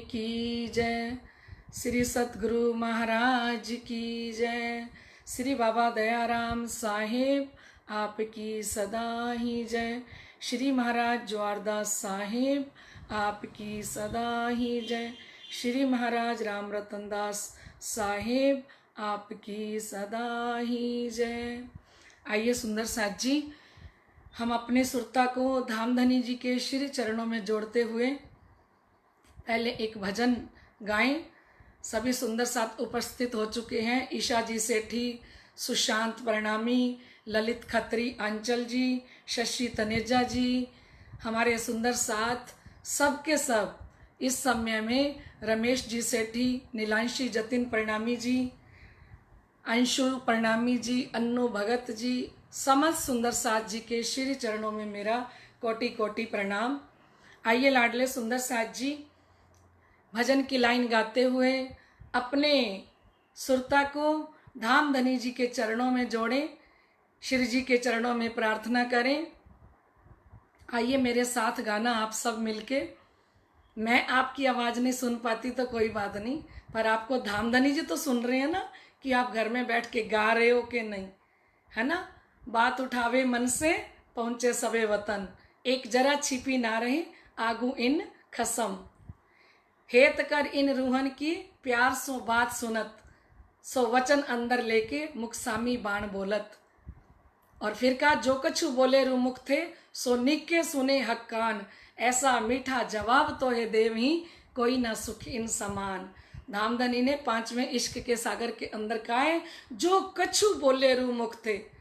की जय। श्री सतगुरु महाराज की जय। श्री बाबा दयाराम साहेब आपकी सदा ही जय। श्री महाराज ज्वारदास साहेब आपकी सदा ही जय। श्री महाराज राम रतन दास साहेब आपकी सदा ही जय। आइए सुंदर साथ जी, हम अपने सुरता को धामधनी जी के श्री चरणों में जोड़ते हुए पहले एक भजन गाएं। सभी सुंदर साथ उपस्थित हो चुके हैं। ईशा जी सेठी, सुशांत प्रणामी, ललित खत्री, अंचल जी, शशि तनेजा जी, हमारे सुंदर साथ सबके सब इस समय में रमेश जी सेठी, नीलांशी जतिन प्रणामी जी, अंशु प्रणामी जी, अन्नू भगत जी, समस्त सुंदर साथ जी के श्री चरणों में मेरा कोटि कोटि प्रणाम। आइए लाडले सुंदर साथ जी, भजन की लाइन गाते हुए अपने सुरता को धामधनी जी के चरणों में जोड़ें, श्री जी के चरणों में प्रार्थना करें। आइए मेरे साथ गाना आप सब मिलके। मैं आपकी आवाज़ नहीं सुन पाती तो कोई बात नहीं, पर आपको धामधनी जी तो सुन रहे हैं ना कि आप घर में बैठ के गा रहे हो कि नहीं, है ना। बात उठावे मन से पहुँचे सबे वतन, एक जरा छिपी ना रहे आगू इन खसम। हेत कर इन रूहन की प्यार सो बात सुनत, सो वचन अंदर लेके मुखसामी बाण बोलत। और फिर कहा, जो कछु बोले रू मुख थे, सो निके सुने हक कान, ऐसा मीठा जवाब तो है देव ही, कोई ना सुख इन समान। धामधनी ने पांचवें इश्क के सागर के अंदर कहा है, जो कछु बोले रू मुख थे,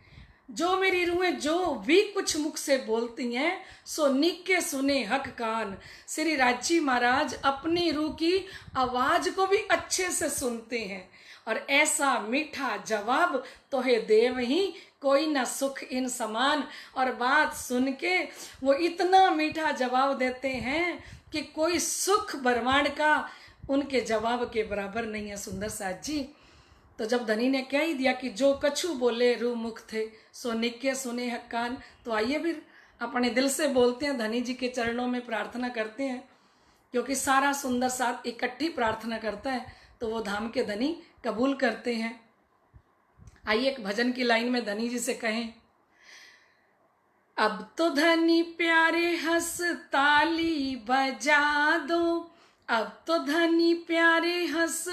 जो मेरी रूहें जो भी कुछ मुख से बोलती हैं, सो निके सुने हक कान। श्री राजी महाराज अपनी रूह की आवाज को भी अच्छे से सुनते हैं, और ऐसा मीठा जवाब तो है देव ही, कोई ना सुख इन समान। और बात सुन के वो इतना मीठा जवाब देते हैं कि कोई सुख ब्रह्मांड का उनके जवाब के बराबर नहीं है। सुंदर साथ जी, तो जब धनी ने कह ही दिया कि जो कछु बोले रू मुख थे, सो निके सुने हक कान, तो आइए फिर अपने दिल से बोलते हैं, धनी जी के चरणों में प्रार्थना करते हैं। क्योंकि सारा सुंदर साथ इकट्ठी प्रार्थना करता है तो वो धाम के धनी कबूल करते हैं। आइए एक भजन की लाइन में धनी जी से कहें, अब तो धनी प्यारे हंस ताली बजा दो, अब तो धनी प्यारे हंस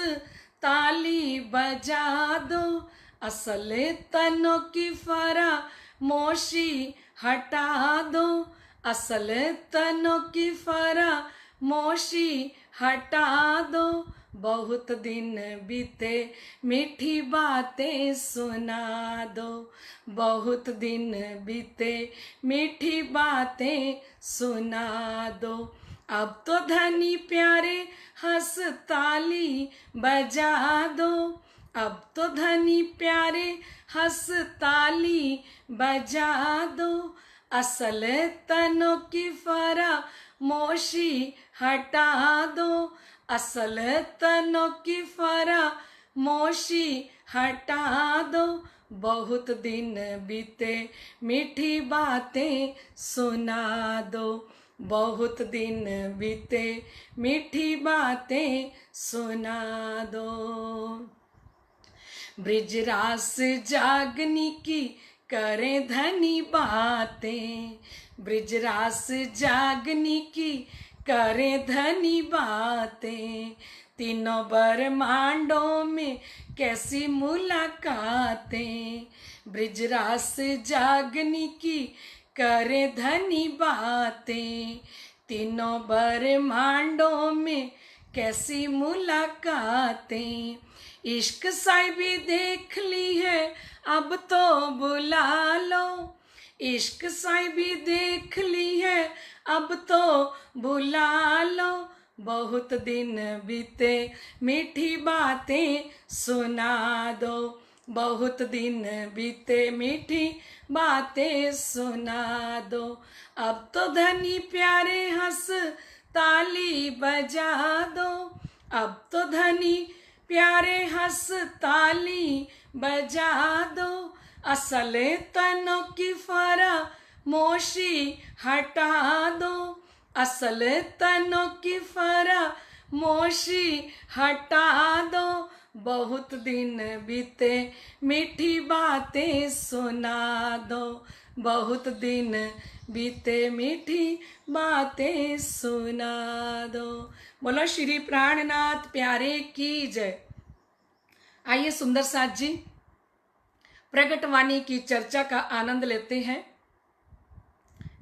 ताली बजा दो, असले तनों की फरामोशी हटा दो, असले तनों की फरामोशी हटा दो। बहुत दिन बीते मीठी बातें सुना दो, बहुत दिन बीते मीठी बातें सुना दो। अब तो धनी प्यारे हंस ताली बजा दो, अब तो धनी प्यारे हंस ताली बजा दो, असल तनों की फरामोशी हटा दो, असल तनों की फरामोशी हटा दो। बहुत दिन बीते मीठी बातें सुना दो, बहुत दिन बीते मीठी बातें सुना दो। ब्रिजरास जागनी की करें धनी बातें, ब्रिजरास जागनी की करें धनी बातें, तीनों ब्रह्मांडों में कैसी मुलाकातें। ब्रिजरास जागनी की करें धनी बातें, तीनों ब्रह्मांडों में कैसी मुलाकातें। इश्क साहिबी देख ली है अब तो बुला लो, इश्क साहिबी देख ली है अब तो बुला लो। बहुत दिन बीते मीठी बातें सुना दो, बहुत दिन बीते मीठी बातें सुना दो। अब तो धनी प्यारे हंस ताली बजा दो, अब तो धनी प्यारे हंस ताली बजा दो, असले तनों की फरामोशी हटा दो, असल तनों की फरामोशी मोशी हटा दो, बहुत दिन बीते मीठी बातें सुना दो, बहुत दिन बीते मीठी बातें सुना दो। बोलो श्री प्राणनाथ प्यारे की जय। आइए सुंदर साथ जी प्रगटवाणी की चर्चा का आनंद लेते हैं।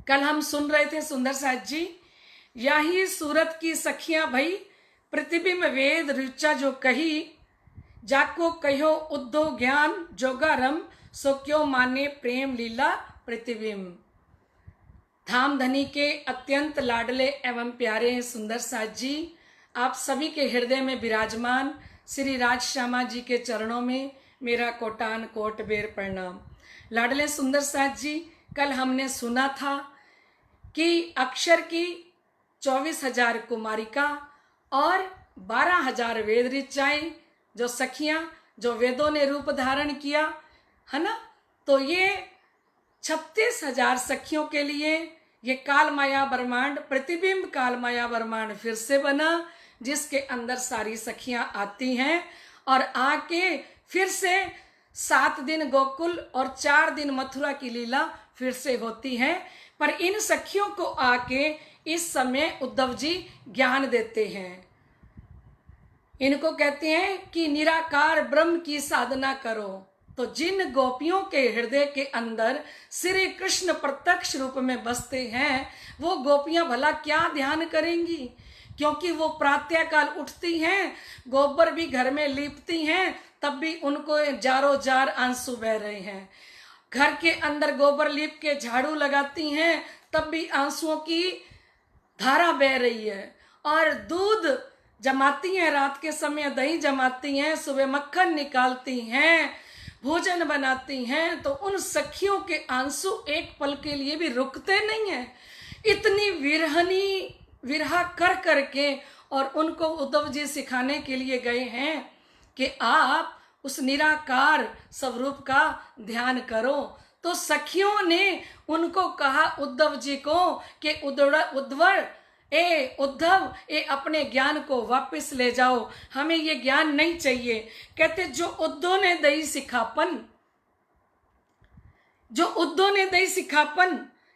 कल हम सुन रहे थे सुंदर साथ जी, यही सूरत की सखियां भई, प्रतिबिंब वेद ऋचा जो कही, जाको कहो उद्धो ज्ञान जोगारम, सो क्यों माने प्रेम लीला प्रतिबिंब। धाम धनी के अत्यंत लाडले एवं प्यारे सुंदर साथ जी, आप सभी के हृदय में विराजमान श्री राज श्यामा जी के चरणों में मेरा कोटान कोट बेर प्रणाम। लाडले सुंदर साथ जी, कल हमने सुना था कि अक्षर की 24,000 कुमारिका और 12,000 वेद ऋचाएं, जो सखियां, जो वेदों ने रूप धारण किया है ना, तो ये 36,000 सखियों के लिए ये काल माया ब्रह्मांड, प्रतिबिंब काल माया ब्रह्मांड फिर से बना, जिसके अंदर सारी सखियां आती हैं और आके फिर से 7 दिन गोकुल और 4 दिन मथुरा की लीला फिर से होती है। पर इन सखियों को आके इस समय उद्धव जी ज्ञान देते हैं। इनको कहते हैं कि निराकार ब्रह्म की साधना करो। तो जिन गोपियों के हृदय के अंदर श्री कृष्ण प्रत्यक्ष रूप में बसते हैं, वो गोपियां भला क्या ध्यान करेंगी, क्योंकि वो प्रातःकाल उठती हैं, गोबर भी घर में लीपती हैं, तब भी उनको जारो जार आंसू बह रहे हैं। घर के अंदर गोबर लीप के झाड़ू लगाती हैं, तब भी आंसुओं की धारा बह रही है। और दूध जमाती हैं, रात के समय दही जमाती हैं, सुबह मक्खन निकालती हैं, भोजन बनाती हैं, तो उन सखियों के आंसू एक पल के लिए भी रुकते नहीं हैं। इतनी विरहा कर करके और उनको उद्धव जी सिखाने के लिए गए हैं कि आप उस निराकार स्वरूप का ध्यान करो। तो सखियों ने उनको कहा उद्धव जी को कि उद्धव ए अपने ज्ञान को वापस ले जाओ, हमें ये ज्ञान नहीं चाहिए। कहते जो उद्धव ने दई सिखापन,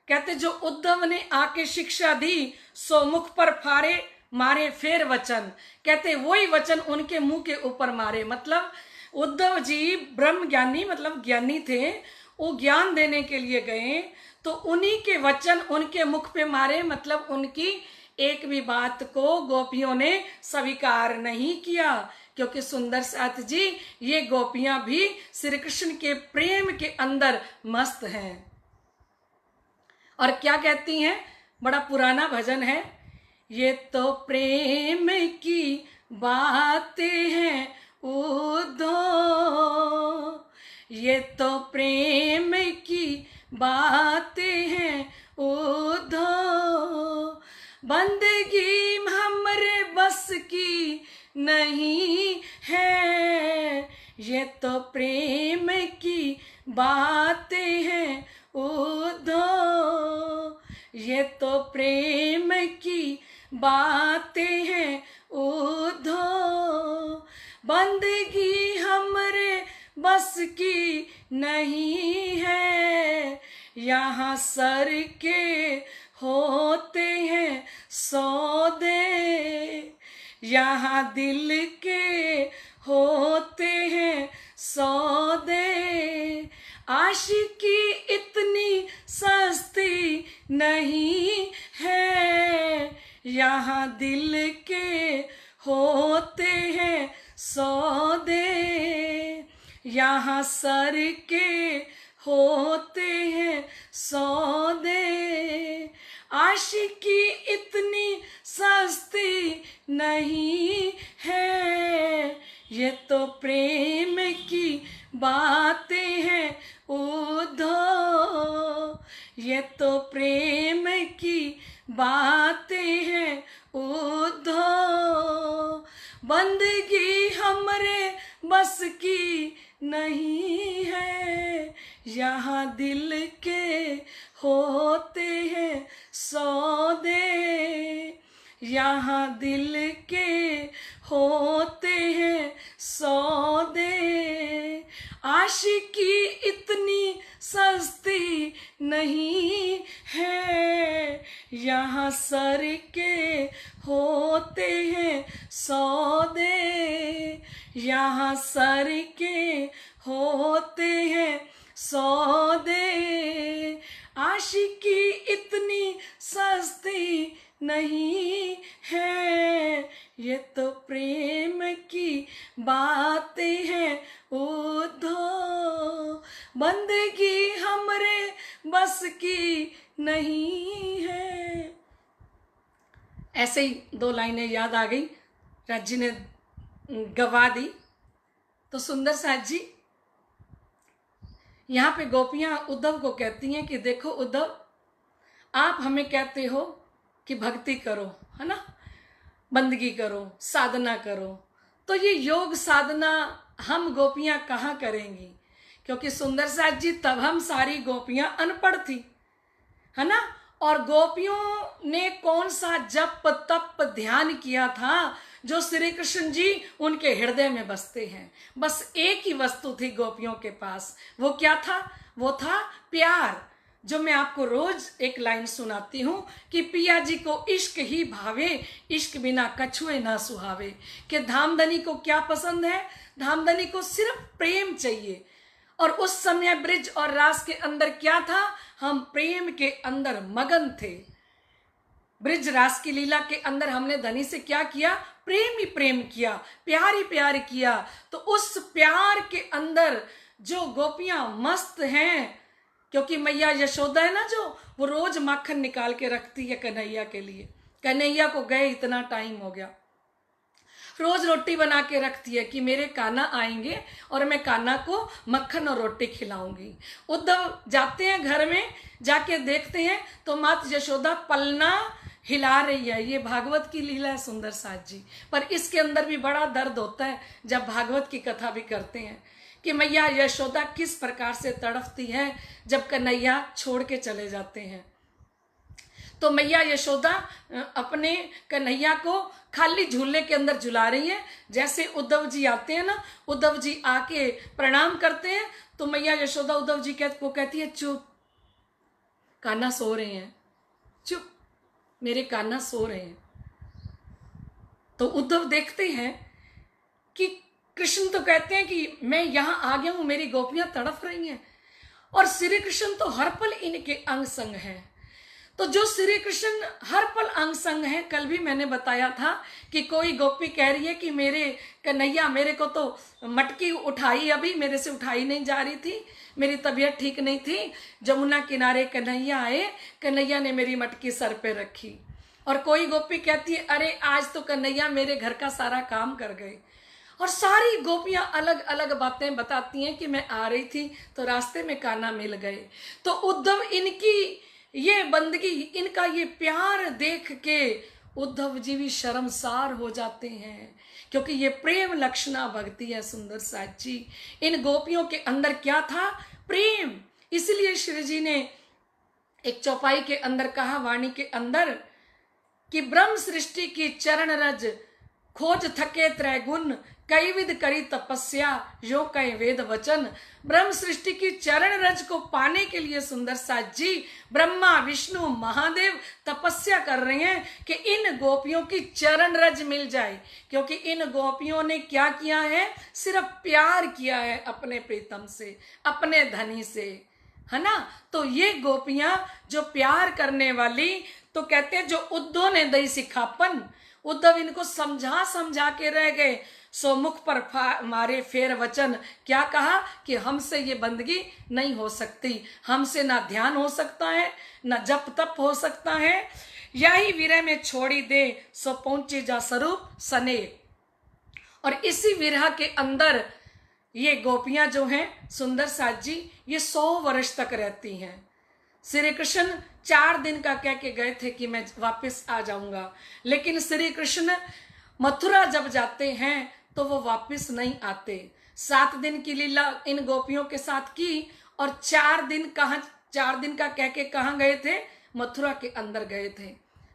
कहते जो उद्धव ने आके शिक्षा दी, सो मुख पर फारे मारे फेर वचन। कहते वही वचन उनके मुंह के ऊपर मारे। मतलब उद्धव जी ब्रह्म ज्ञानी, मतलब ज्ञानी थे, वो ज्ञान देने के लिए गए, तो उन्हीं के वचन उनके मुख पे मारे। मतलब उनकी एक भी बात को गोपियों ने स्वीकार नहीं किया, क्योंकि सुंदर साथ जी, ये गोपियां भी श्री कृष्ण के प्रेम के अंदर मस्त हैं। और क्या कहती हैं, बड़ा पुराना भजन है, ये तो प्रेम की बातें हैं उद्धव, ये तो प्रेम की बातें हैं उद्धव, बंदगी हमरे बस की नहीं है, ये तो प्रेम की बातें हैं उद्धव, ये तो प्रेम की बातें हैं उद्धव, बंदगी हमरे बस की नहीं है, यहाँ सर के होते हैं सौदे, यहाँ दिल के होते हैं सौदे, आशिकी इतनी सस्ती नहीं है, यहाँ दिल के होते हैं सौदे, यहाँ सर के होते हैं सौदे, आशिकी इतनी सस्ती नहीं है, ये तो प्रेम की बातें हैं उद्धव, ये तो प्रेम की बातें हैं उद्धव, बंदगी हमरे बस की नहीं है, यहाँ दिल के होते हैं सौदे, यहाँ दिल के यहाँ सर के होते हैं सौदे, यहाँ सर के होते हैं सौदे, आशिकी इतनी सस्ती नहीं है, ये तो प्रेम की बातें हैं उद्धव, बंदगी हमरे बस की नहीं है। ऐसे ही 2 लाइनें याद आ गई, राज जी ने गवा दी। तो सुंदर साथ जी यहाँ पे गोपियां उद्धव को कहती हैं कि देखो उद्धव, आप हमें कहते हो कि भक्ति करो, है ना, बंदगी करो, साधना करो, तो ये योग साधना हम गोपियां कहाँ करेंगी? क्योंकि सुंदर साथ जी तब हम सारी गोपियां अनपढ़ थी, है ना, और गोपियों ने कौन सा जप तप ध्यान किया था जो श्री कृष्ण जी उनके हृदय में बसते हैं। बस एक ही वस्तु थी गोपियों के पास, वो क्या था? वो था प्यार। जो मैं आपको रोज एक लाइन सुनाती हूं कि पिया जी को इश्क ही भावे, इश्क बिना कछुए ना सुहावे। कि धामधनी को क्या पसंद है? धामधनी को सिर्फ प्रेम चाहिए। और उस समय ब्रिज और रास के अंदर क्या था? हम प्रेम के अंदर मगन थे। ब्रिज रास की लीला के अंदर हमने धनी से क्या किया? प्रेम ही प्रेम किया, प्यार ही प्यार किया। तो उस प्यार के अंदर जो गोपियां मस्त हैं, क्योंकि मैया यशोदा है ना, जो वो रोज माखन निकाल के रखती है कन्हैया के लिए। कन्हैया को गए इतना टाइम हो गया, रोज रोटी बना के रखती है कि मेरे कान्हा आएंगे और मैं कान्हा को मक्खन और रोटी खिलाऊंगी। उद्धव जाते हैं घर में, जाके देखते हैं तो माता यशोदा पलना हिला रही है। ये भागवत की लीला है सुंदर साथ जी, पर इसके अंदर भी बड़ा दर्द होता है जब भागवत की कथा भी करते हैं कि मैया यशोदा किस प्रकार से तड़पती है जब कन्हैया छोड़ के चले जाते हैं। तो मैया यशोदा अपने कन्हैया को खाली झूले के अंदर झुला रही है। जैसे उद्धव जी आते हैं ना, उद्धव जी आके प्रणाम करते हैं तो मैया यशोदा उद्धव जी को कहती है, चुप, कान्हा सो रहे हैं, चुप, मेरे कान्हा सो रहे हैं। तो उद्धव देखते हैं कि कृष्ण तो कहते हैं कि मैं यहां आ गया हूं, मेरी गोपियां तड़प रही हैं, और श्री कृष्ण तो हर पल इनके अंग संग हैं। तो जो श्री कृष्ण हर पल अंग संग है, कल भी मैंने बताया था कि कोई गोपी कह रही है कि मेरे कन्हैया, मेरे को तो मटकी उठाई, अभी मेरे से उठाई नहीं जा रही थी, मेरी तबीयत ठीक नहीं थी, जमुना किनारे कन्हैया आए, कन्हैया ने मेरी मटकी सर पे रखी। और कोई गोपी कहती है, अरे आज तो कन्हैया मेरे घर का सारा काम कर गए। और सारी गोपियां अलग अलग बातें बताती हैं कि मैं आ रही थी तो रास्ते में कान्हा मिल गए। तो उद्धव इनकी ये बंदगी, इनका ये प्यार देख के उद्धव जी भी शर्मसार हो जाते हैं, क्योंकि ये प्रेम लक्षणा भक्ति है सुंदर साथ जी। इन गोपियों के अंदर क्या था? प्रेम। इसलिए श्री जी ने एक चौपाई के अंदर कहा, वाणी के अंदर, कि ब्रह्म सृष्टि की चरण रज खोज थके त्रैगुण, कई विध करी तपस्या यो कई वेद वचन। ब्रह्म सृष्टि की चरण रज को पाने के लिए सुंदर साथ जी ब्रह्मा विष्णु महादेव तपस्या कर रहे हैं कि इन गोपियों की चरण रज मिल जाए, क्योंकि इन गोपियों ने क्या किया है? सिर्फ प्यार किया है अपने प्रीतम से, अपने धनी से, है ना। तो ये गोपियां जो प्यार करने वाली, तो कहते हैं जो उद्धव ने दई सिखापन, उद्धव इनको समझा समझा के रह गए, सो मुख पर मारे फेर वचन। क्या कहा? कि हमसे ये बंदगी नहीं हो सकती, हमसे ना ध्यान हो सकता है, ना जप तप हो सकता है, यही विरह में छोड़ी दे, सो पहुंचे जा स्वरूप सने। और इसी विरह के अंदर ये गोपियां जो हैं सुंदर साथ जी, ये 100 वर्ष तक रहती हैं। श्री कृष्ण 4 दिन का कह के गए थे कि मैं वापस आ जाऊंगा, लेकिन श्री कृष्ण मथुरा जब जाते हैं तो वो वापस नहीं आते। 7 दिन की लीला इन गोपियों के साथ की, और 4 दिन का कह के कहाँ गए थे? मथुरा के अंदर गए थे,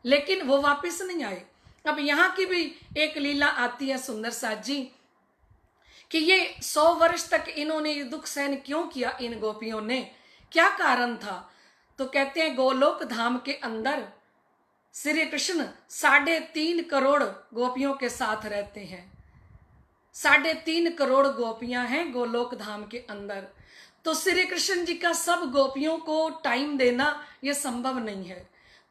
लेकिन वो वापस नहीं आए। अब यहाँ की भी एक लीला आती है सुंदर साथ जी, कि ये 100 वर्ष तक इन्होंने ये दुख सहन क्यों किया? इन गोपियों ने क्या कारण था? तो कहते हैं गोलोक धाम के अंदर श्री कृष्ण 3.5 करोड़ गोपियों के साथ रहते हैं। 3.5 करोड़ गोपियां हैं गोलोक धाम के अंदर। तो श्री कृष्ण जी का सब गोपियों को टाइम देना यह संभव नहीं है।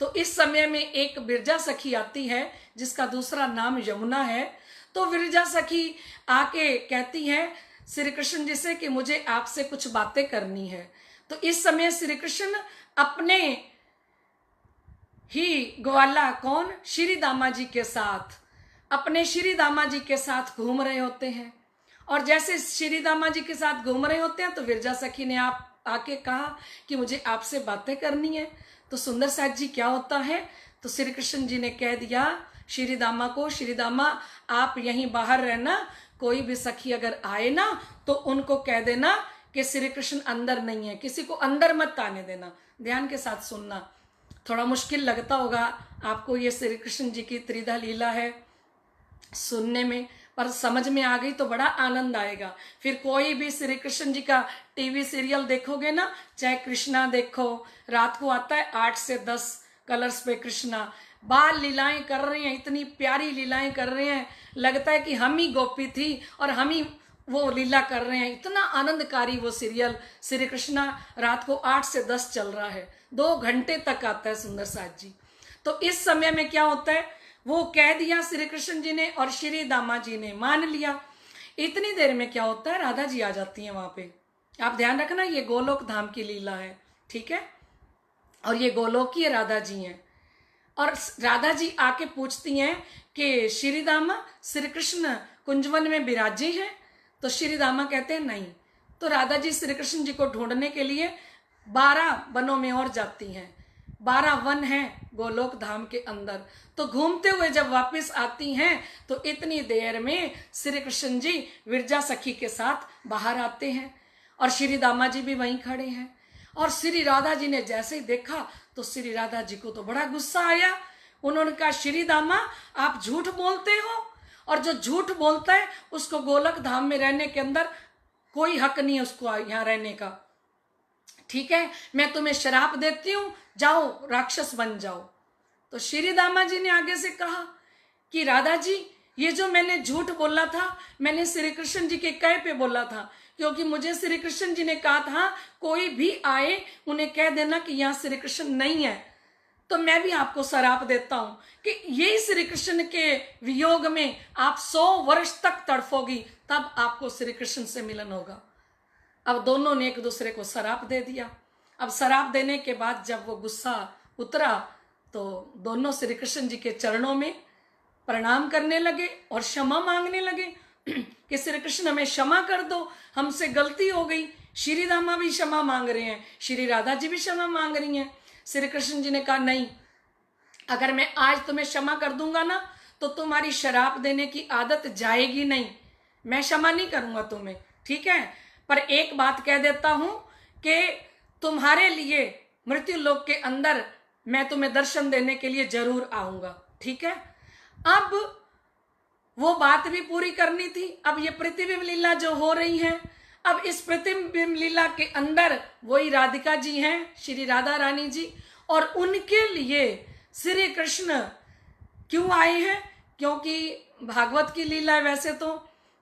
तो इस समय में एक विरजा सखी आती है जिसका दूसरा नाम यमुना है। तो विरजा सखी आके कहती है श्री कृष्ण जी से कि मुझे आपसे कुछ बातें करनी है। तो इस समय श्री कृष्ण अपने ही ग्वाला कौन, श्री दामा जी के साथ, अपने श्री दामा जी के साथ घूम रहे होते हैं। और जैसे श्री दामा जी के साथ घूम रहे होते हैं तो विरजा सखी ने आप आके कहा कि मुझे आपसे बातें करनी है। तो सुंदर साथ जी क्या होता है, तो श्री कृष्ण जी ने कह दिया श्री दामा को, श्री दामा आप यहीं बाहर रहना, कोई भी सखी अगर आए ना तो उनको कह देना कि श्री कृष्ण अंदर नहीं है, किसी को अंदर मत आने देना। ध्यान के साथ सुनना, थोड़ा मुश्किल लगता होगा आपको, ये श्री कृष्ण जी की त्रिधा लीला है सुनने में, पर समझ में आ गई तो बड़ा आनंद आएगा। फिर कोई भी श्री कृष्ण जी का टीवी सीरियल देखोगे ना, चाहे कृष्णा देखो, रात को आता है 8 से 10 कलर्स पे कृष्णा, बाल लीलाएं कर रहे हैं, इतनी प्यारी लीलाएं कर रहे हैं, लगता है कि हम ही गोपी थी और हम ही वो लीला कर रहे हैं। इतना आनंदकारी वो सीरियल श्री कृष्णा रात को 8 से 10 चल रहा है, 2 घंटे तक आता है सुंदर साथ जी। तो इस समय में क्या होता है, वो कह दिया श्री कृष्ण जी ने और श्री दामा जी ने मान लिया। इतनी देर में क्या होता है, राधा जी आ जाती हैं वहां पे। आप ध्यान रखना, ये गोलोक धाम की लीला है, ठीक है, और ये गोलोकीय राधा जी हैं। और राधा जी आके पूछती हैं कि श्री दामा श्री कृष्ण कुंजवन में विराजे हैं। तो श्री दामा कहते हैं नहीं। तो राधा जी श्री कृष्ण जी को ढूंढने के लिए 12 वनों में और जाती हैं। 12 वन हैं गोलोक धाम के अंदर। तो घूमते हुए जब वापस आती हैं तो इतनी देर में श्री कृष्ण जी विरजा सखी के साथ बाहर आते हैं और श्री दामा जी भी वहीं खड़े हैं। और श्री राधा जी ने जैसे ही देखा तो श्री राधा जी को तो बड़ा गुस्सा आया। उन्होंने कहा श्री दामा आप झूठ बोलते हो, और जो झूठ बोलता है उसको गोलोक धाम में रहने के अंदर कोई हक नहीं है उसको यहाँ रहने का, ठीक है, मैं तुम्हें श्राप देती हूं, जाओ राक्षस बन जाओ। तो श्री दामा जी ने आगे से कहा कि राधा जी ये जो मैंने झूठ बोला था, मैंने श्री कृष्ण जी के कहे पे बोला था, क्योंकि मुझे श्री कृष्ण जी ने कहा था कोई भी आए उन्हें कह देना कि यहाँ श्री कृष्ण नहीं है। तो मैं भी आपको श्राप देता हूं कि यही श्री कृष्ण के वियोग में आप 100 वर्ष तक तड़फोगी, तब आपको श्री कृष्ण से मिलन होगा। अब दोनों ने एक दूसरे को श्राप दे दिया। अब श्राप देने के बाद जब वो गुस्सा उतरा तो दोनों श्री कृष्ण जी के चरणों में प्रणाम करने लगे और क्षमा मांगने लगे कि श्री कृष्ण हमें क्षमा कर दो, हमसे गलती हो गई। श्री दामा भी क्षमा मांग रहे हैं, श्री राधा जी भी क्षमा मांग रही हैं। श्री कृष्ण जी ने कहा नहीं, अगर मैं आज तुम्हें क्षमा कर दूंगा ना तो तुम्हारी शराब देने की आदत जाएगी नहीं, मैं क्षमा नहीं करूंगा तुम्हें, ठीक है। पर एक बात कह देता हूं कि तुम्हारे लिए मृत्यु लोक के अंदर मैं तुम्हें दर्शन देने के लिए जरूर आऊंगा, ठीक है। अब वो बात भी पूरी करनी थी। अब ये प्रतिबिंब लीला जो हो रही है, अब इस प्रतिबिंब लीला के अंदर वही राधिका जी हैं, श्री राधा रानी जी, और उनके लिए श्री कृष्ण क्यों आए हैं, क्योंकि भागवत की लीला है वैसे तो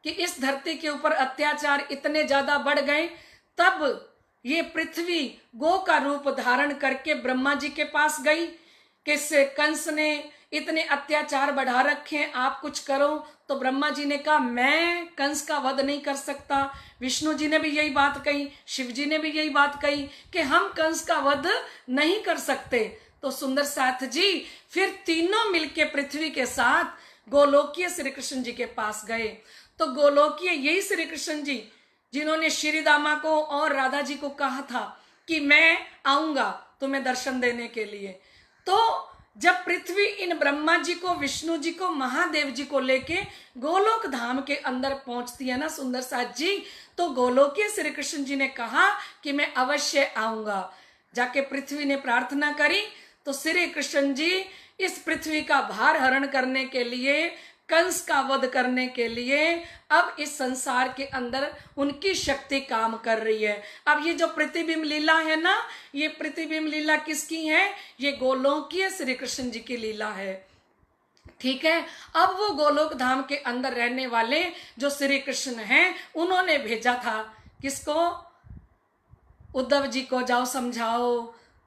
कि इस धरती के ऊपर अत्याचार इतने ज्यादा बढ़ गए, तब ये पृथ्वी गो का रूप धारण करके ब्रह्मा जी के पास गई कि कंस ने इतने अत्याचार बढ़ा रखे हैं, आप कुछ करो। तो ब्रह्मा जी ने कहा मैं कंस का वध नहीं कर सकता। विष्णु जी ने भी यही बात कही, शिव जी ने भी यही बात कही कि हम कंस का वध नहीं कर सकते। तो सुंदर साथ जी फिर तीनों मिलके पृथ्वी के साथ गोलोकीय श्री कृष्ण जी के पास गए। तो गोलोकीय यही श्री कृष्ण जी जिन्होंने श्री दामा को और राधा जी को कहा था कि मैं आऊंगा तुम्हें दर्शन देने के लिए। तो जब पृथ्वी इन ब्रह्मा जी को, विष्णु जी को, महादेव जी को लेके गोलोक धाम के अंदर पहुंचती है ना सुंदर साथ जी, तो गोलोकीय श्री कृष्ण जी ने कहा कि मैं अवश्य आऊंगा। जाके पृथ्वी ने प्रार्थना करी तो श्री कृष्ण जी इस पृथ्वी का भार हरण करने के लिए कंस का वध करने के लिए अब इस संसार के अंदर उनकी शक्ति काम कर रही है। अब ये जो प्रतिबिंब लीला है ना, ये प्रतिबिंब लीला किसकी है? ये गोलोकीय श्री कृष्ण जी की लीला है। ठीक है, अब वो गोलोक धाम के अंदर रहने वाले जो श्री कृष्ण हैं, उन्होंने भेजा था किसको? उद्धव जी को, जाओ समझाओ।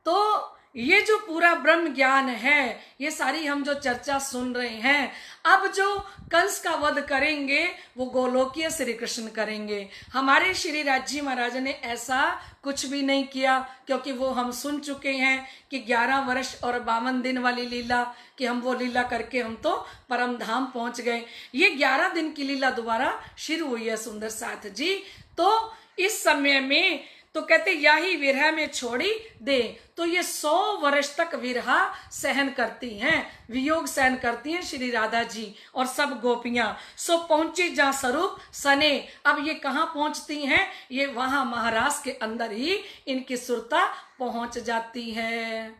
तो ये जो पूरा ब्रह्म ज्ञान है, ये सारी हम जो चर्चा सुन रहे हैं, अब जो कंस का वध करेंगे वो गोलोकीय श्री कृष्ण करेंगे। हमारे श्री राज महाराज ने ऐसा कुछ भी नहीं किया, क्योंकि वो हम सुन चुके हैं कि 11 वर्ष और 52 दिन वाली लीला, कि हम वो लीला करके हम तो परम धाम पहुंच गए। ये 11 दिन की लीला दोबारा शुरू हुई है सुंदर साथ जी। तो इस समय में तो कहते यही विरह में छोड़ी दे, तो ये 100 वर्ष तक विरहा सहन करती हैं, वियोग सहन करती हैं श्री राधा जी और सब गोपियां। सो पहुंची जा स्वरूप सने। अब ये कहाँ पहुंचती हैं? ये वहां महाराज के अंदर ही इनकी सुरता पहुंच जाती है।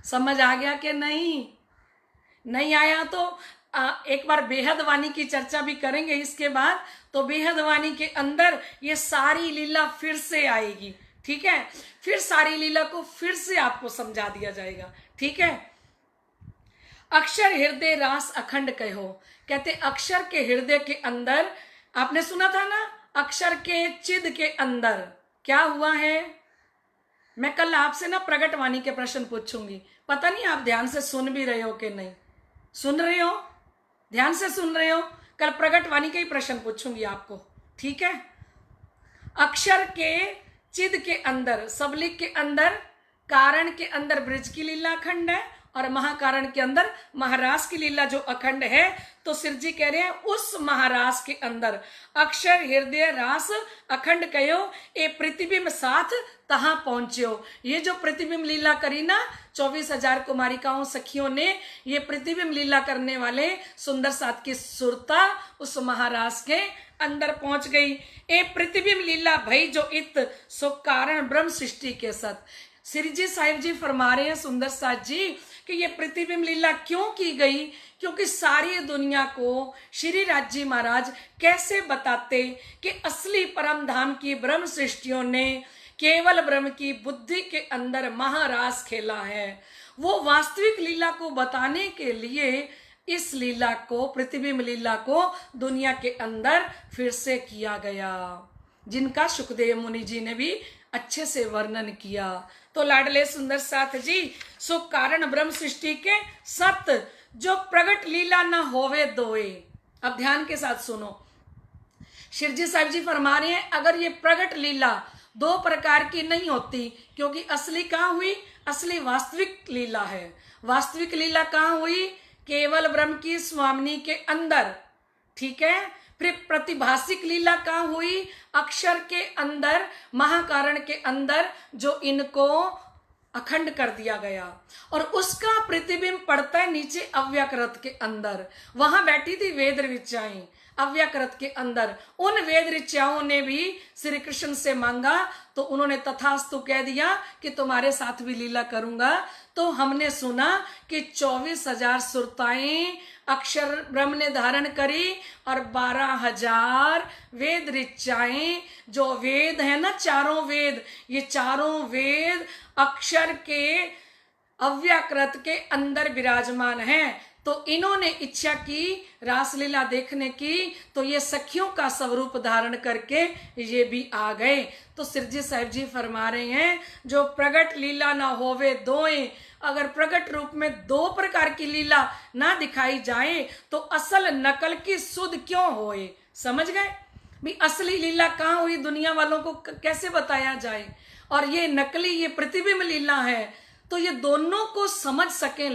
समझ आ गया कि नहीं? नहीं आया तो एक बार बेहद वाणी की चर्चा भी करेंगे इसके बाद। तो बेहद वाणी के अंदर ये सारी लीला फिर से आएगी। ठीक है, फिर सारी लीला को फिर से आपको समझा दिया जाएगा। ठीक है, अक्षर हृदय रास अखंड कहो। कहते अक्षर के हृदय के अंदर, आपने सुना था ना, अक्षर के चिद के अंदर क्या हुआ है? मैं कल आपसे ना प्रगट वाणी के प्रश्न पूछूंगी। पता नहीं आप ध्यान से सुन भी रहे हो कि नहीं। सुन रहे हो? ध्यान से सुन रहे हो? कल प्रगट वाणी के ही प्रश्न पूछूंगी आपको। ठीक है, अक्षर के चिद के अंदर, सबलिक के अंदर, कारण के अंदर ब्रज की लीला अखंड है और महाकारण के अंदर महाराज की लीला जो अखंड है। तो सिर जी कह रहे हैं उस महाराज के अंदर अक्षर हृदय रास अखंड कहो, ए प्रतिबिंब साथ तहां पहुंच्यो। ये जो प्रतिबिंब लीला करी ना 24,000 कुमारिकाओं सखियों ने, ये प्रतिबिंब लीला करने वाले सुंदर साथ की सुरता उस महाराज के अंदर पहुंच गई। ए प्रतिबिंब लीला भई जो इत सो कारण ब्रह्म सृष्टि के सत। श्री जी साहिब जी फरमा रहे हैं सुंदर साथ जी कि ये प्रतिबिंब लीला क्यों की गई? क्योंकि सारी दुनिया को श्री राज जी महाराज कैसे बताते कि असली परम धाम की ब्रह्म सृष्टियों ने केवल ब्रह्म की बुद्धि के अंदर महारास खेला है। वो वास्तविक लीला को बताने के लिए इस लीला को, प्रतिबिंब लीला को दुनिया के अंदर फिर से किया गया, जिनका सुखदेव मुनि जी ने भी अच्छे से वर्णन किया। तो लाडले सुंदर साथ जी, सो कारण ब्रह्म सृष्टि के सत्य जो प्रगट लीला न होवे दोए। अब ध्यान के साथ सुनो, शिरजी साहिब जी फरमा रहे हैं अगर ये प्रगट लीला 2 प्रकार की नहीं होती, क्योंकि असली कहाँ हुई? असली वास्तविक लीला है। वास्तविक लीला कहाँ हुई? केवल ब्रह्म की स्वामिनी के अंदर। ठीक है, फिर प्रतिभासिक लीला कहाँ हुई? अक्षर के अंदर, महाकारण के अंदर, जो इनको अखंड कर दिया गया। और उसका प्रतिबिंब पड़ता है नीचे अव्याकृत के अंदर। वहां बैठी थी वेद ऋचाएं अव्याकृत के अंदर। उन वेद ऋचाओं ने भी श्री कृष्ण से मांगा, तो उन्होंने तथास्तु कह दिया कि तुम्हारे साथ भी लीला करूंगा। तो हमने सुना कि 24,000 सुरताएं अक्षर ब्रह्म ने धारण करी और 12,000 वेद ऋचाएं, जो वेद है ना, चारों वेद, ये चारों वेद अक्षर के अव्याकृत के अंदर विराजमान हैं। तो इन्होंने इच्छा की रासलीला देखने की, तो ये सखियों का स्वरूप धारण करके ये भी आ गए। तो सिरजी साहिब जी फरमा रहे हैं जो प्रगट लीला ना होवे दोए। अगर प्रगट रूप में 2 प्रकार की लीला ना दिखाई जाए तो असल नकल की सुध क्यों होए? समझ गए भी? असली लीला कहाँ हुई, दुनिया वालों को कैसे बताया जाए? और ये नकली, ये प्रतिबिंब लीला है। तो ये दोनों को समझ सके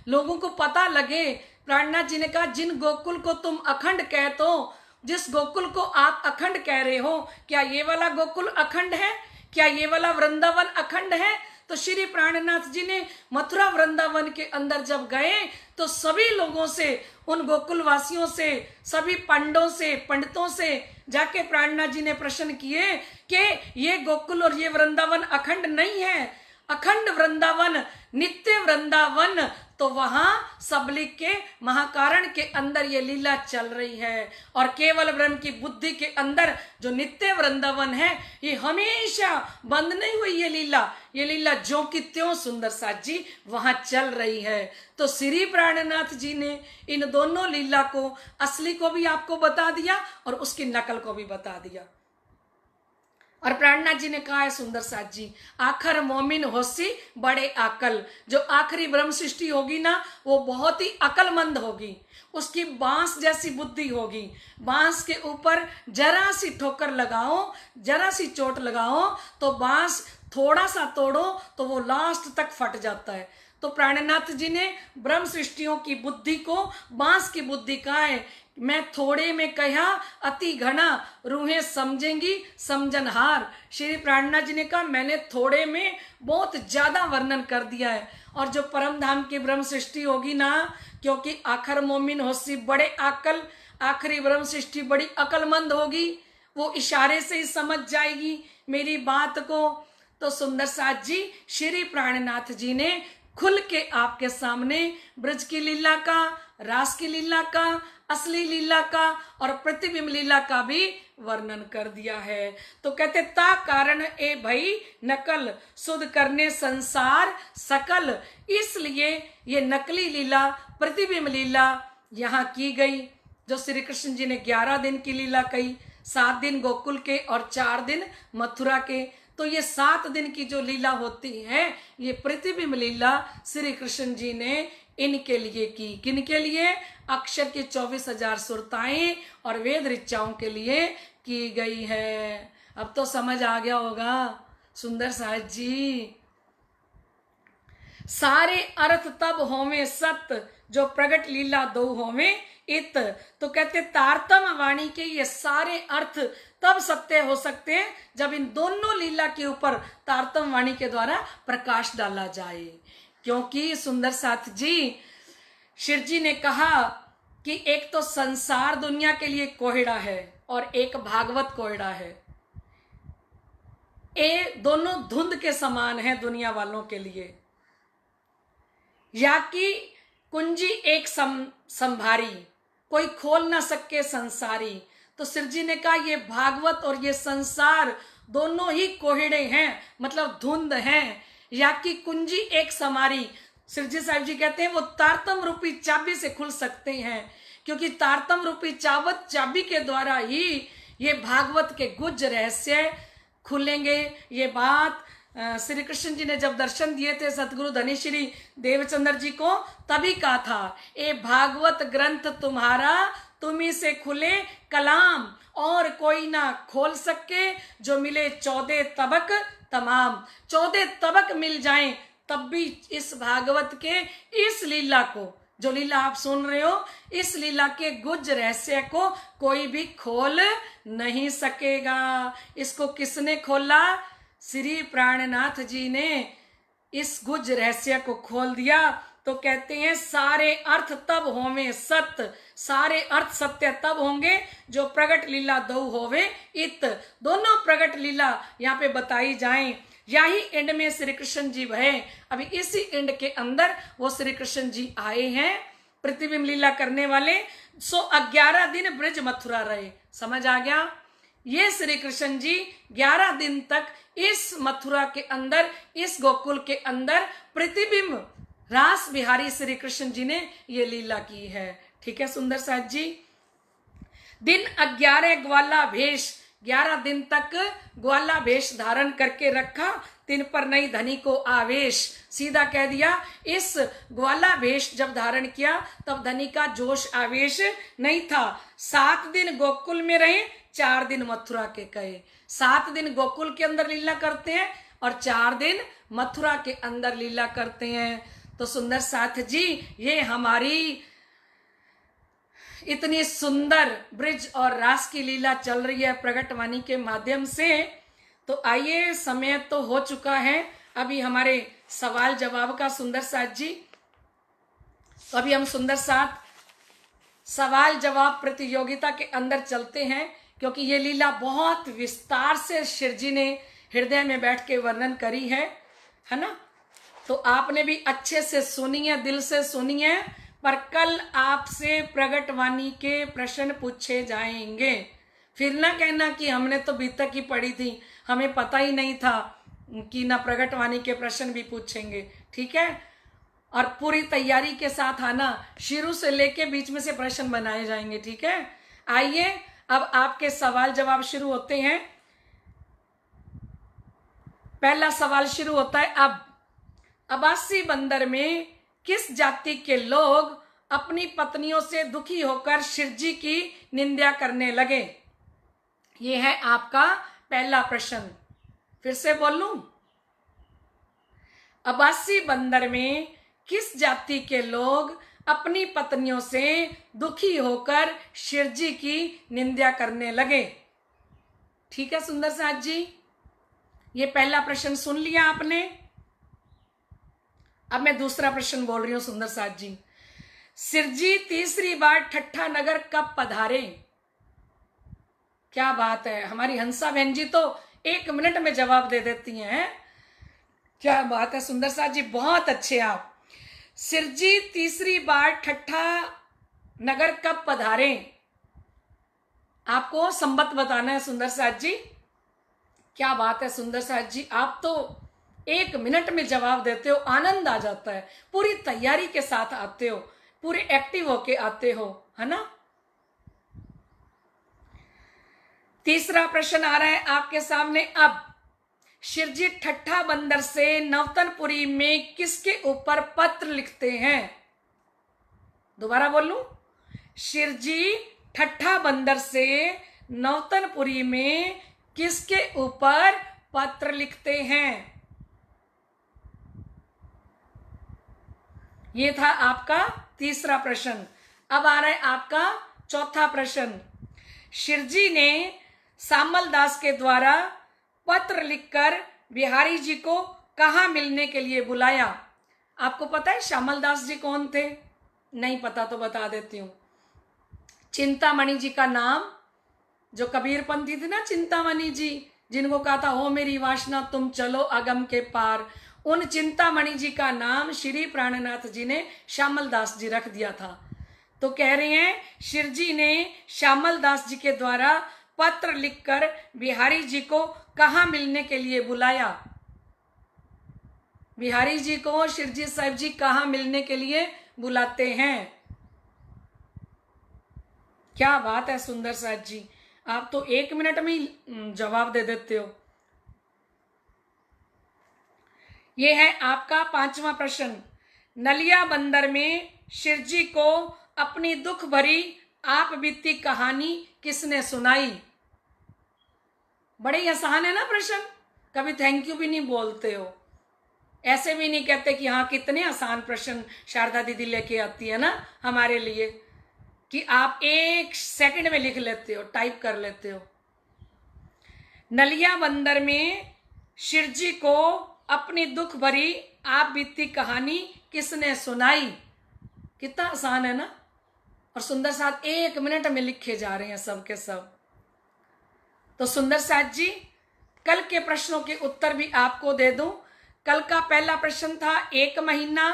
लोगों को पता लगे। प्राणनाथ जी ने कहा जिन गोकुल को तुम अखंड कहते हो, जिस गोकुल को आप अखंड कह रहे हो, क्या ये वाला गोकुल अखंड है? क्या ये वाला वृंदावन अखंड है? तो श्री प्राणनाथ जी ने मथुरा वृंदावन के अंदर जब गए तो सभी लोगों से, उन गोकुल वासियों से, सभी पंडों से, पंडितों से जाके प्राणनाथ जी ने प्रश्न किए कि ये गोकुल और ये वृंदावन अखंड नहीं है। अखंड वृंदावन, नित्य वृंदावन तो वहां सबलिक के महाकारण के अंदर ये लीला चल रही है। और केवल ब्रह्म की बुद्धि के अंदर जो नित्य वृंदावन है, ये हमेशा बंद नहीं हुई ये लीला ज्यों की त्यों सुंदर साथ जी वहां चल रही है। तो श्री प्राणनाथ जी ने इन दोनों लीला को, असली को भी आपको बता दिया और उसकी नकल को भी बता दिया। और प्राणनाथ जी ने कहा है सुंदर साथ जी, आखिर मोमिन होसी बड़े अकल। जो आखिरी ब्रह्म सृष्टि होगी ना, वो बहुत ही अकलमंद होगी, उसकी बांस जैसी बुद्धि होगी। बांस के ऊपर जरा सी ठोकर लगाओ, जरा सी चोट लगाओ तो बांस थोड़ा सा तोड़ो तो वो लास्ट तक फट जाता है। तो प्राणनाथ जी ने ब्रह्म सृष्टियों की बुद्धि को बांस की बुद्धि कहा है। मैं थोड़े में कहा अति घना, रूहें समझेंगी समझनहार। श्री प्राणनाथ जी ने कहा मैंने थोड़े में बहुत ज्यादा वर्णन कर दिया है। और जो परम धाम की ब्रह्म सृष्टि होगी ना, क्योंकि आखिर मोमिन होसी बड़े अकल, आखिरी ब्रह्म सृष्टि बड़ी अकलमंद होगी, वो इशारे से ही समझ जाएगी मेरी बात को। तो सुंदर साथ जी श्री प्राणनाथ जी ने खुल के आपके सामने ब्रज की लीला का, रास की लीला का, असली लीला का और प्रतिबिंब लीला का भी वर्णन कर दिया है। तो कहते ता कारण ए भई नकल, सुध करने संसार सकल। इसलिए ये नकली लीला, प्रतिबिंब लीला यहाँ की गई। जो श्री कृष्ण जी ने 11 दिन की लीला कही, 7 दिन गोकुल के और 4 दिन मथुरा के। तो ये 7 दिन की जो लीला होती है, ये प्रतिबिंब लीला श्री कृष्ण जी ने इनके लिए की। किनके लिए? अक्षर की 24,000 सुरताएं और वेद ऋचाओं के लिए की गई है। अब तो समझ आ गया होगा सुंदर साथ जी। सारे अर्थ तब होवे सत्य, जो प्रगट लीला दो होवे इत। तो कहते तारतम वाणी के ये सारे अर्थ तब सत्य हो सकते हैं जब इन दोनों लीला के ऊपर तारतम वाणी के द्वारा प्रकाश डाला जाए। क्योंकि सुंदर साथ जी, शिव जी ने कहा कि एक तो संसार दुनिया के लिए कोहड़ा है और एक भागवत कोहड़ा है। ये दोनों धुंध के समान है दुनिया वालों के लिए। या कि कुंजी एक संभारी, कोई खोल ना सके संसारी। तो शिव जी ने कहा ये भागवत और ये संसार दोनों ही कोहड़े हैं, मतलब धुंध हैं। या कि कुंजी एक समारी, शिव जी साहिब जी कहते हैं वो तारतम रूपी चाबी से खुल सकते हैं, क्योंकि तारतम रूपी चाबी के द्वारा ही ये भागवत के गुज रहस्य खुलेंगे। ये बात श्री कृष्ण जी ने जब दर्शन दिए थे सतगुरु धनी श्री देवचंद्र जी को, तभी कहा था ए भागवत ग्रंथ तुम्हारा, तुम्ही से खुले कलाम, और कोई ना खोल सके जो मिले 14 तबक तमाम। 14 तबक मिल जाएं तब भी इस भागवत के इस लीला को, जो लीला आप सुन रहे हो, इस लीला के गुज रहस्य को कोई भी खोल नहीं सकेगा। इसको किसने खोला? श्री प्राणनाथ जी ने इस गुज रहस्य को खोल दिया। तो कहते हैं सारे अर्थ तब होवे सत्य, सारे अर्थ सत्य तब होंगे जो प्रगट लीला दो होवे इत। दोनों प्रगट लीला यहाँ पे बताई जाएं। यही एंड में श्री कृष्ण जी भय, अभी इसी एंड के अंदर वो श्री कृष्ण जी आए हैं प्रतिबिंब लीला करने वाले। 11 दिन ब्रज मथुरा रहे। समझ आ गया? ये श्री कृष्ण जी 11 दिन तक इस मथुरा के अंदर, इस गोकुल के अंदर प्रतिबिंब रास बिहारी श्री कृष्ण जी ने ये लीला की है। ठीक है सुंदर साथ जी। दिन 11 ग्वाला भेष, 11 दिन तक ग्वाला भेष धारण करके रखा, तिन पर नहीं धनी को आवेश। सीधा कह दिया, इस ग्वाला भेष जब धारण किया तब धनी का जोश आवेश नहीं था। 7 दिन गोकुल में रहे, 4 दिन मथुरा के कहे। 7 दिन गोकुल के अंदर लीला करते हैं और 4 दिन मथुरा के अंदर लीला करते हैं। तो सुंदर साथ जी, ये हमारी इतनी सुंदर ब्रिज और रास की लीला चल रही है प्रगटवाणी के माध्यम से। तो आइए, समय तो हो चुका है, अभी हमारे सवाल जवाब का सुंदर साथ जी। तो अभी हम सुंदर साथ सवाल जवाब प्रतियोगिता के अंदर चलते हैं, क्योंकि ये लीला बहुत विस्तार से शिव जी ने हृदय में बैठ के वर्णन करी है ना। तो आपने भी अच्छे से सुनी है, दिल से सुनी है, पर कल आपसे प्रगटवाणी के प्रश्न पूछे जाएंगे। फिर ना कहना कि हमने तो बीतक ही पढ़ी थी, हमें पता ही नहीं था कि ना प्रगटवाणी के प्रश्न भी पूछेंगे, ठीक है। और पूरी तैयारी के साथ आना, शुरू से लेके बीच में से प्रश्न बनाए जाएंगे, ठीक है। आइए अब आपके सवाल जवाब शुरू होते हैं। पहला सवाल शुरू होता है अब। अब्बासी बंदर में किस जाति के लोग अपनी पत्नियों से दुखी होकर शिवजी की निंदा करने लगे? ये है आपका पहला प्रश्न। फिर से बोलूं, अब्बासी बंदर में किस जाति के लोग अपनी पत्नियों से दुखी होकर शिवजी की निंदा करने लगे? ठीक है सुंदर साथ जी, ये पहला प्रश्न सुन लिया आपने। अब मैं दूसरा प्रश्न बोल रही हूं सुंदर साथ जी। शिवजी तीसरी बार ठट्ठा नगर कब पधारे? क्या बात है, हमारी हंसा बहन जी तो 1 मिनट में जवाब दे देती हैं। क्या बात है सुंदर साथ जी, बहुत अच्छे आप। शिवजी तीसरी बार ठट्ठा नगर कब पधारे? आपको संबत बताना है सुंदर साथ जी। क्या बात है सुंदर साथ जी, आप तो 1 मिनट में जवाब देते हो, आनंद आ जाता है। पूरी तैयारी के साथ आते हो, पूरे एक्टिव होके आते हो, है ना। तीसरा प्रश्न आ रहा है आपके सामने अब। शिवजी ठट्ठा बंदर से नवतनपुरी में किसके ऊपर पत्र लिखते हैं? दोबारा बोलूं, शिवजी ठट्ठा बंदर से नवतनपुरी में किसके ऊपर पत्र लिखते हैं? ये था आपका तीसरा प्रश्न। अब आ रहा है आपका चौथा प्रश्न। शिवजी ने श्यामल दास के द्वारा पत्र लिखकर बिहारी जी को कहाँ मिलने के लिए बुलाया? आपको पता है श्यामल दास जी कौन थे? नहीं पता तो बता देती हूँ। चिंतामणि जी का नाम, जो कबीरपंथी थे ना चिंतामणि जी, जिनको कहा था हो मेरी वासना तुम चलो अगम के पार, उन चिंतामणि जी का नाम श्री प्राणनाथ जी ने श्यामल दास जी रख दिया था। तो कह रहे हैं शिवजी ने श्यामल दास जी के द्वारा पत्र लिखकर बिहारी जी को कहाँ मिलने के लिए बुलाया? बिहारी जी को शिवजी साहब जी कहाँ मिलने के लिए बुलाते हैं? क्या बात है सुंदर साथ जी, आप तो 1 मिनट में ही जवाब दे देते हो। ये है आपका पांचवा प्रश्न। नलिया बंदर में शिवजी को अपनी दुख भरी आप बीती कहानी किसने सुनाई? बड़े ही आसान है ना प्रश्न, कभी थैंक यू भी नहीं बोलते हो, ऐसे भी नहीं कहते कि हाँ कितने आसान प्रश्न शारदा दीदी लेके आती है ना हमारे लिए, कि आप 1 सेकंड में लिख लेते हो, टाइप कर लेते हो। नलिया बंदर में शिवजी को अपनी दुख भरी आप बीती कहानी किसने सुनाई? कितना आसान है ना। और सुंदर साथ 1 मिनट में लिखे जा रहे हैं सब के सब। तो सुंदर साथ जी, कल के प्रश्नों के उत्तर भी आपको दे दूं। कल का पहला प्रश्न था 1 महीना,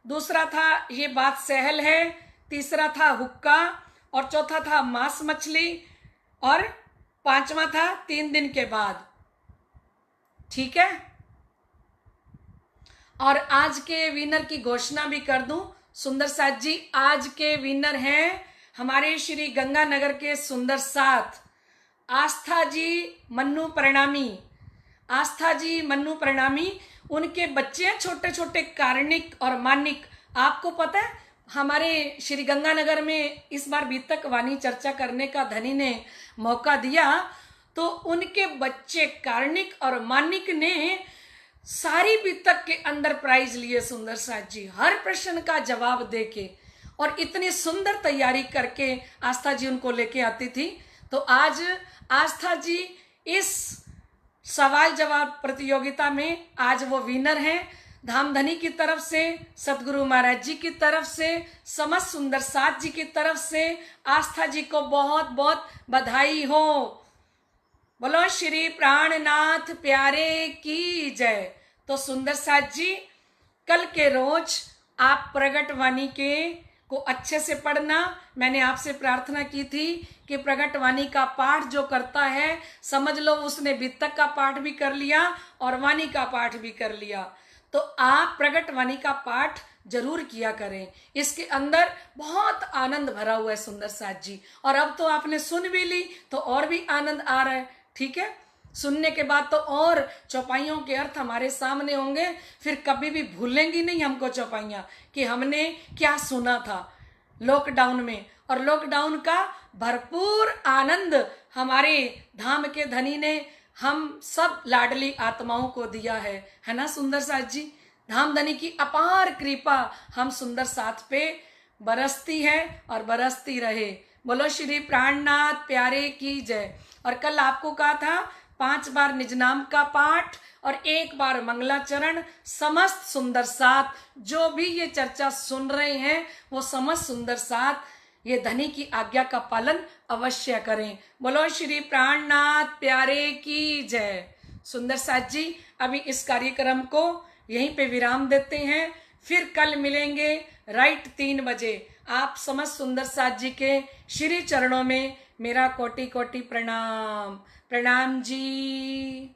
दूसरा था ये बात सहल है, तीसरा था हुक्का, और चौथा था मांस मछली, और 5वां था 3 दिन के बाद। ठीक है, और आज के विनर की घोषणा भी कर दूं सुंदर साथ जी। आज के विनर हैं हमारे श्री गंगानगर के सुंदर साथ आस्था जी मन्नू प्रणामी। आस्था जी मन्नू प्रणामी, उनके बच्चे हैं छोटे छोटे कार्णिक और मानिक। आपको पता है हमारे श्री गंगानगर में इस बार बीतक वाणी चर्चा करने का धनी ने मौका दिया, तो उनके बच्चे कार्णिक और मानिक ने सारी बीतक के अंदर प्राइज लिए सुंदर साथ जी, हर प्रश्न का जवाब देके, और इतनी सुंदर तैयारी करके आस्था जी उनको लेके आती थी। तो आज आस्था जी इस सवाल जवाब प्रतियोगिता में आज वो विनर हैं। धामधनी की तरफ से, सतगुरु महाराज जी की तरफ से, समस्त सुंदर साथ जी की तरफ से आस्था जी को बहुत बहुत बधाई हो। बोलो श्री प्राणनाथ प्यारे की जय। तो सुंदर साथ जी, कल के रोज आप प्रगट वाणी के को अच्छे से पढ़ना। मैंने आपसे प्रार्थना की थी कि प्रगट वाणी का पाठ जो करता है, समझ लो उसने वित्तक का पाठ भी कर लिया और वाणी का पाठ भी कर लिया। तो आप प्रगट वाणी का पाठ जरूर किया करें, इसके अंदर बहुत आनंद भरा हुआ है सुंदर साथ जी। और अब तो आपने सुन भी ली तो और भी आनंद आ रहा है, ठीक है। सुनने के बाद तो और चौपाइयों के अर्थ हमारे सामने होंगे, फिर कभी भी भूलेंगी नहीं हमको चौपाइयाँ कि हमने क्या सुना था लॉकडाउन में। और लॉकडाउन का भरपूर आनंद हमारे धाम के धनी ने हम सब लाडली आत्माओं को दिया है ना सुंदर साथ जी। धाम धनी की अपार कृपा हम सुंदर साथ पे बरसती है और बरसती रहे। बोलो श्री प्राणनाथ प्यारे की जय। और कल आपको कहा था 5 बार निज नाम का पाठ और 1 बार मंगलाचरण। समस्त सुंदर साथ जो भी ये चर्चा सुन रहे हैं वो समस्त सुंदर साथ ये धनी की आज्ञा का पालन अवश्य करें। बोलो श्री प्राणनाथ प्यारे की जय। सुंदर साथ जी अभी इस कार्यक्रम को यहीं पे विराम देते हैं, फिर कल मिलेंगे राइट 3 बजे। आप समस्त सुंदर साथ जी के श्री चरणों में मेरा कोटि कोटि प्रणाम। प्रणाम जी।